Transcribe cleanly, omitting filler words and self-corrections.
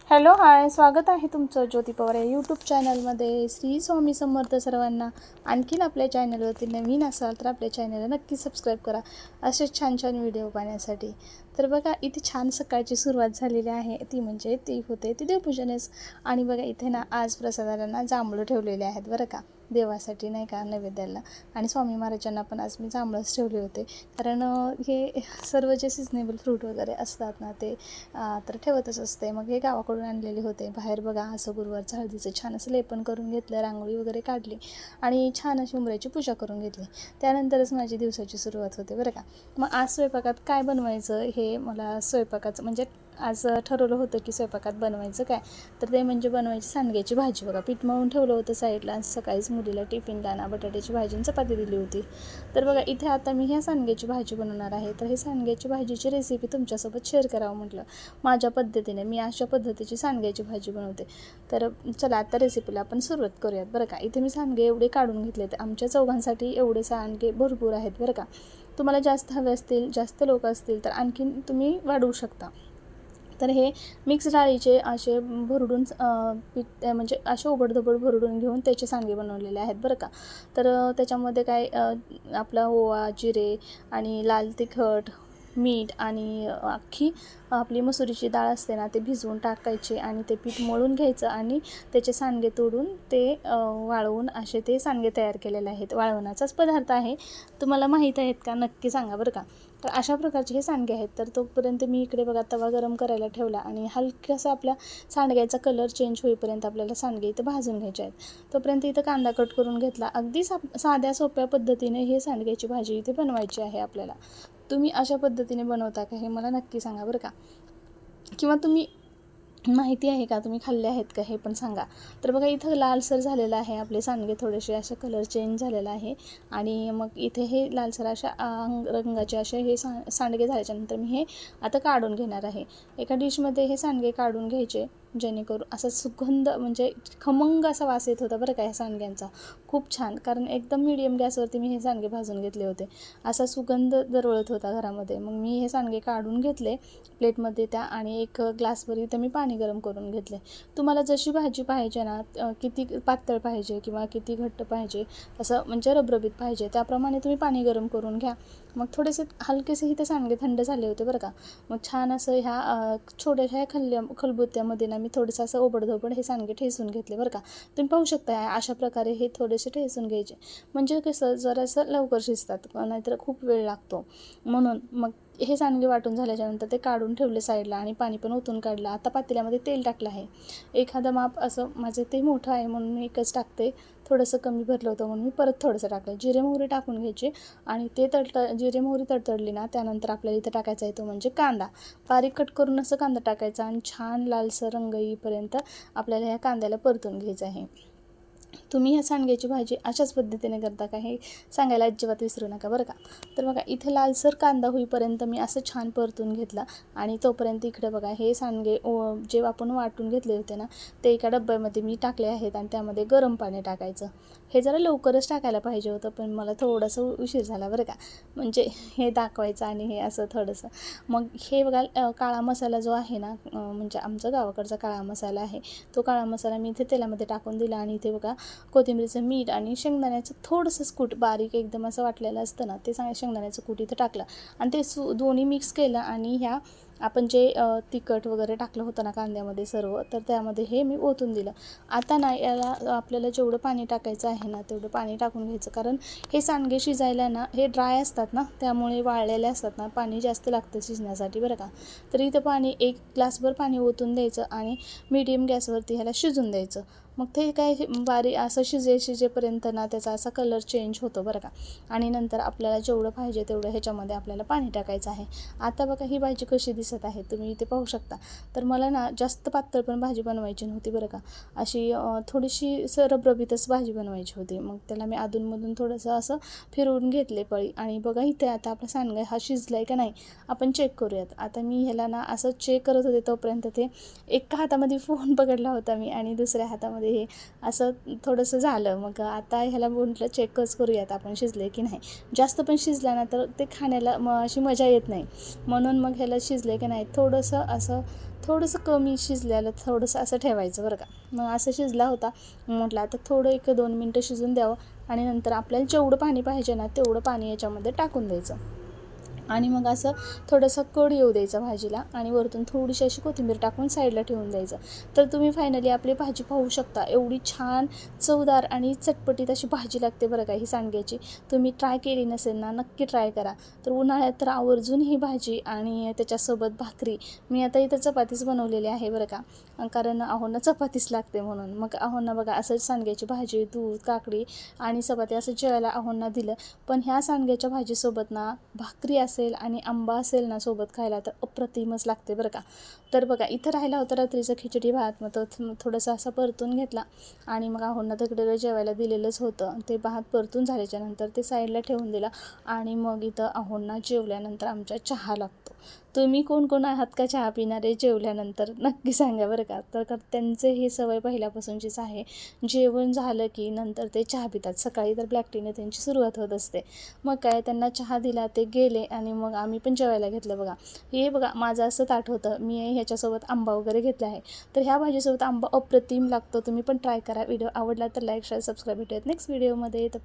Hello hi, स्वागत आहे तुमचं ज्योती पवार या यूट्यूब चॅनलमध्ये. श्री स्वामी समर्थ सर्वांना. आणखीन आपल्या चॅनलवरती नवीन असाल तर आपल्या चॅनलला नक्की सबस्क्राईब करा असेच छान छान व्हिडिओ पाहण्यासाठी. तर बघा, इथे छान सकाळची सुरुवात झालेली आहे, ती होते ती देवपूजनेस. आणि बघा इथे ना आज प्रसादाला ना जांभळं ठेवलेले आहेत बरं का, देवासाठी नाही का, नैवेद्याला. आणि स्वामी महाराजांना पण आज मी जांभळंच ठेवले होते, कारण हे सर्व जे सिजनेबल फ्रूट वगैरे असतात ना ते तर ठेवतच असते. मग हे गावाकडून आणलेले होते. बाहेर बघा असं गुरुवारचं हळदीचं छान असं लेपन करून घेतलं, रांगोळी वगैरे काढली आणि छान अशी उंबऱ्याची पूजा करून घेतली. त्यानंतरच माझी दिवसाची सुरुवात होते बरं का. मग आज स्वयंपाकात काय बनवायचं हे मला स्वयंपाकाचं म्हणजे आज ठरवलं होतं की स्वयंपाकात बनवायचं काय, तर ते म्हणजे बनवायची सांडग्याची भाजी. बघा, पीठ मळून ठेवलं होतं साईडला. सकाळीच मुलीला टिफिनला ना बटाट्याची भाजी आणि चपाती दिली होती. तर बघा इथे आता मी ह्या सांडग्याची भाजी बनवणार आहे. तर हे सांडग्याची भाजीची रेसिपी तुमच्यासोबत शेअर करावं म्हटलं. माझ्या पद्धतीने मी अशा पद्धतीची सांडग्याची भाजी बनवते. तर चला आता रेसिपीला आपण सुरुवात करूयात बरं का. इथे मी सांडगे एवढे काढून घेतले, तर आमच्या चौघांसाठी एवढे सांडगे भरपूर आहेत बरं का. तुम्हाला जास्त हवे असतील, जास्त लोक असतील तर आणखीन तुम्ही वाढवू शकता. तर हे मिक्स डाळीचे असे भरडून पीठ म्हणजे असे ओबडधोबड भरडून घेऊन त्याचे सांडगे बनवलेले आहेत बरं का. तर त्याच्यामध्ये काय आपला ओवा, जिरे आणि लाल तिखट, मीठ आणि अख्खी आपली मसुरीची डाळ असते ना, ते भिजवून टाकायचे आणि ते पीठ मळून घ्यायचं आणि त्याचे सांडगे तोडून ते वाळवून असे ते सांडगे तयार केलेले आहेत. वाळवणाचाच पदार्थ आहे. तुम्हाला माहीत आहेत का, नक्की सांगा बरं का. तर अशा प्रकारचे हे सांडगे आहेत. तर तोपर्यंत मी इकडे बघा तवा गरम करायला ठेवला आणि हलकासा आपल्या सांडग्याचा कलर चेंज होईपर्यंत आपल्याला सांडगे इथं भाजून घ्यायचे आहेत. तोपर्यंत इथं कांदा कट करून घेतला. अगदी साध्या सोप्या पद्धतीने हे सांडग्याची भाजी इथे बनवायची आहे आपल्याला. तुम्ही अशा पद्धतीने बनवता का हे मला नक्की सांगा बरं का. किंवा तुम्ही माहिती आहे का, तुम्ही खाल्ले आहेत का हे पण सांगा. तर बघा इथं लालसर झालेलं आहे आपले सांडगे, थोडेसे असे कलर चेंज झालेला आहे. आणि मग इथे हे लालसर अशा रंगाचे असे हे सांडगे झाल्याच्यानंतर मी हे आता काढून घेणार आहे. एका डिशमध्ये हे सांडगे काढून घ्यायचे, जेणेकरून असा सुगंध म्हणजे खमंग असा वास येत होता बरं का ह्या सांडग्यांचा. खूप छान, कारण एकदम मीडियम गॅसवरती मी हे सांडगे भाजून घेतले होते. असा सुगंध दरवळत होता घरामध्ये. मग मी हे सांडगे काढून घेतले प्लेटमध्ये त्या, आणि एक ग्लासभर इथं मी पाणी गरम करून घेतले. तुम्हाला जशी भाजी पाहिजे ना, किती पातळ पाहिजे किंवा किती घट्ट पाहिजे, असं म्हणजे रबरबीत पाहिजे, त्याप्रमाणे तुम्ही पाणी गरम करून घ्या. मग थोडेसे हलकेसे इथे सांडगे थंड झाले होते बरं का. मग छान असं ह्या छोट्याशा खलबुत्त्यामध्ये ना मी थोडंसं असं ओबडधोबड हे सांडगे ठेसून घेतले बरं का. तुम्ही पाहू शकता अशा प्रकारे हे थोडेसे ठेसून घ्यायचे, म्हणजे कसं जरासं लवकर शिजतात, नाहीतर खूप वेळ लागतो. म्हणून मग हे सांडगे वाटून झाल्याच्यानंतर ते काढून ठेवले साईडला आणि पाणी पण ओतून काढलं. आता पातेल्यामध्ये तेल टाकलं आहे. एखादं माप असं, माझं ते मोठं आहे म्हणून मी एकच टाकते. थोडंसं कमी भरलं होतं म्हणून मी परत थोडंसं टाकलं. जिरे मोहरी टाकून घ्यायचे आणि ते जिरे मोहरी तडतडली ना, त्यानंतर आपल्याला इथं टाकायचा आहे तो म्हणजे कांदा. बारीक कट करून असं कांदा टाकायचा आणि छान लालसर रंग येईपर्यंत आपल्याला ह्या कांद्याला परतून घ्यायचं आहे. तुम्ही ह्या सांडग्याची भाजी अशाच पद्धतीने करता का हे सांगायला अजिबात विसरू नका बरं का. तर बघा इथे लालसर कांदा होईपर्यंत मी असं छान परतून घेतला. आणि तोपर्यंत इकडे बघा हे सांडगे जे आपण वाटून घेतले होते ना, ते एका डब्यामध्ये मी टाकले आहेत आणि त्यामध्ये गरम पाणी टाकायचं. हे जरा लवकरच टाकायला पाहिजे होतं, पण मला थोडंसं उशीर झाला बरं का, म्हणजे हे दाखवायचं आणि हे असं थोडंसं. मग हे बघा काळा मसाला जो आहे ना, म्हणजे आमचा गावाकडचा काळा मसाला आहे, तो काळा मसाला मी इथे तेलामध्ये टाकून दिला. आणि इथे बघा कोथिंबीरचं मीठ आणि शेंगदाण्याचं थोडंसं कूट बारीक एकदम असं वाटलेलं असतं ना, ते शेंगदाण्याचं कूट इथं टाकलं आणि ते दोन्ही मिक्स केलं. आणि ह्या आपण जे तिखट वगैरे टाकलं होतं ना कांद्यामध्ये सर्व, तर त्यामध्ये हे मी ओतून दिलं. आता ना याला आपल्याला जेवढं पाणी टाकायचं आहे ना, तेवढं पाणी टाकून घ्यायचं, कारण हे सांडगे शिजायला ना हे ड्राय असतात ना, त्यामुळे वाळलेले असतात ना, पाणी जास्त लागतं शिजण्यासाठी बरं का. तर इथं पाणी एक ग्लासभर पाणी ओतून द्यायचं आणि मीडियम गॅसवरती ह्याला शिजून द्यायचं. मग ते काय बारीक असं शिजेपर्यंत ना त्याचा असा कलर चेंज होतो बरं का. आणि नंतर आपल्याला जेवढं पाहिजे तेवढं ह्याच्यामध्ये आपल्याला पाणी टाकायचं आहे. आता बघा ही भाजी कशी दिसत आहे, तुम्ही इथे पाहू शकता. तर मला ना जास्त पातळ पण भाजी बनवायची नव्हती बरं का, अशी थोडीशी रबरबीतच भाजी बनवायची होती. मग त्याला मी अधूनमधून थोडंसं असं फिरवून घेतले पळी. आणि बघा इथे आता आपला सांडगा हा शिजला आहे का नाही आपण चेक करूयात. आता मी ह्याला ना असं चेक करत होते, तोपर्यंत ते एका हातामध्ये फोन पकडला होता मी आणि दुसऱ्या हातामध्ये हे असं थोडंसं झालं. मग आता ह्याला म्हटलं चेकच करूयात आपण शिजले की नाही. जास्त पण शिजला ना तर ते खाण्याला अशी मजा येत नाही, म्हणून मग ह्याला शिजले की नाही थोडंसं असं थोडंसं कमी शिजलेलं थोडंसं असं ठेवायचं बरं का. मग असं शिजला होता. म्हटलं आता थोडं 1-2 मिनटं शिजून द्यावं आणि नंतर आपल्याला जेवढं पाणी पाहिजे ना तेवढं पाणी याच्यामध्ये टाकून द्यायचं आणि मग असं थोडंसं कड येऊ द्यायचा भाजीला आणि वरतून थोडीशी अशी कोथिंबीर टाकून साईडला ठेवून द्यायचं. तर तुम्ही फायनली आपली भाजी पाहू शकता. एवढी छान चवदार आणि चटपटीत अशी भाजी लागते बरं का ही सांडग्याची. तुम्ही ट्राय केली नसेल ना, नक्की ट्राय करा. तर उन्हाळ्यात तर आवर्जून ही भाजी आणि त्याच्यासोबत भाकरी. मी आता इथं चपातीच बनवलेली आहे बरं का, कारण अहोंना चपातीच लागते म्हणून. मग अहोंना बघा असंच सांडग्याची भाजी, दूध, काकडी आणि चपाती असं जेवायला अहोंना दिलं. पण ह्या सांडग्याच्या भाजीसोबत ना भाकरी असेल आणि आंबा असेल ना सोबत खायला तर अप्रतिमच लागते बरं का. तर बघा इथं राहिला होता रात्रीचा खिचडी भात, मग तो थोडासा असा परतून घेतला आणि मग अहोंना तिकडे जेवायला दिलेलंच होतं. ते भात परतून झाल्याच्यानंतर ते साईडला ठेवून दिला आणि मग इथं अहोंना जेवल्यानंतर आमच्या चहा लागतो. तुम्ही कोण कोण आहात का चहा पिणारे जेवल्यानंतर नक्की सांगा बरं का. तर त्यांचे ही सवय पहिल्यापासूनचीच आहे. जेवण झालं की नंतर ते चहा पितात. सकाळी तर ब्लॅक टीने त्यांची सुरुवात होत असते. मग काय त्यांना चहा दिला, ते गेले आणि मग आम्ही पण जेवायला घेतलं बघा. हे बघा माझं असं ताट होतं. मी ह्याच्यासोबत आंबा वगैरे घेतला आहे. तर ह्या भाजीसोबत आंबा अप्रतिम लागतो. तुम्ही पण ट्राय करा. व्हिडिओ आवडला तर लाईक, शेअर, सबस्क्राईब. भेटूयात नेक्स्ट व्हिडिओमध्ये. तर